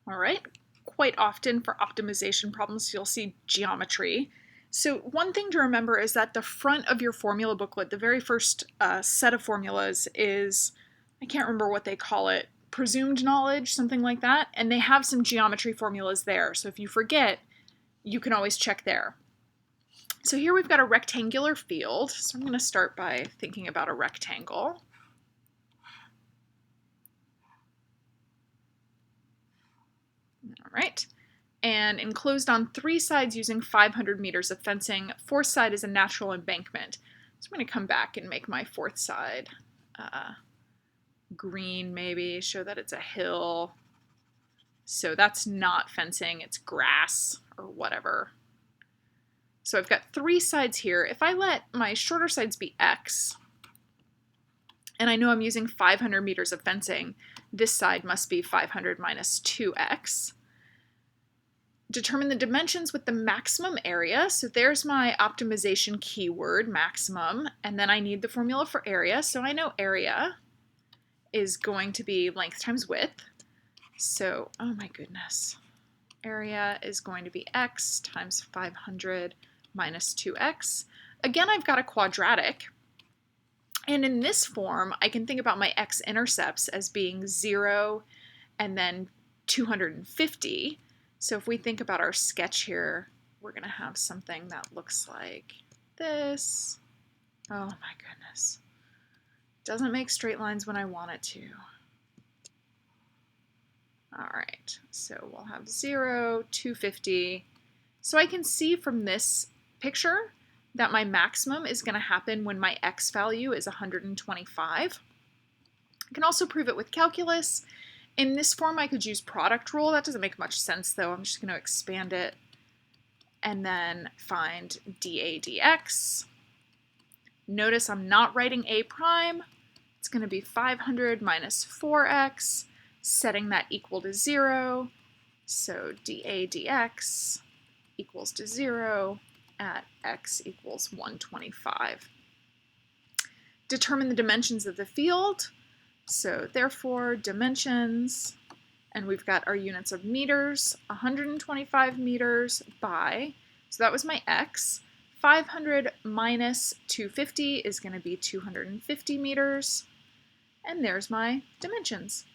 All right, quite often for optimization problems, you'll see geometry. So one thing to remember is that the front of your formula booklet, the very first set of formulas is, I can't remember what they call it, presumed knowledge, something like that, and they have some geometry formulas there. So if you forget, you can always check there. So here we've got a rectangular field. So I'm going to start by thinking about a rectangle. All right. And enclosed on 3 sides using 500 meters of fencing. 4th side is a natural embankment. So I'm going to come back and make my 4th side green, maybe, show that it's a hill. So that's not fencing, it's grass or whatever. So I've got 3 sides here. If I let my shorter sides be x, and I know I'm using 500 meters of fencing, this side must be 500 minus 2x. Determine the dimensions with the maximum area. So there's my optimization keyword, maximum, and then I need the formula for area. So I know area is going to be length times width. So, oh my goodness, area is going to be x times 500 minus 2x. Again, I've got a quadratic. And in this form, I can think about my x-intercepts as being 0 and then 250. So if we think about our sketch here, we're going to have something that looks like this. Oh my goodness. Doesn't make straight lines when I want it to. All right, so we'll have 0, 250. So I can see from this picture that my maximum is going to happen when my x value is 125. I can also prove it with calculus. In this form, I could use product rule. That doesn't make much sense, though. I'm just going to expand it and then find dA dx. Notice I'm not writing a prime. It's going to be 500 minus 4x, setting that equal to 0. So dA dx equals to 0 at x equals 125. Determine the dimensions of the field. So therefore, dimensions, and we've got our units of meters, 125 meters by, so that was my x. 500 minus 250 is going to be 250 meters. And there's my dimensions.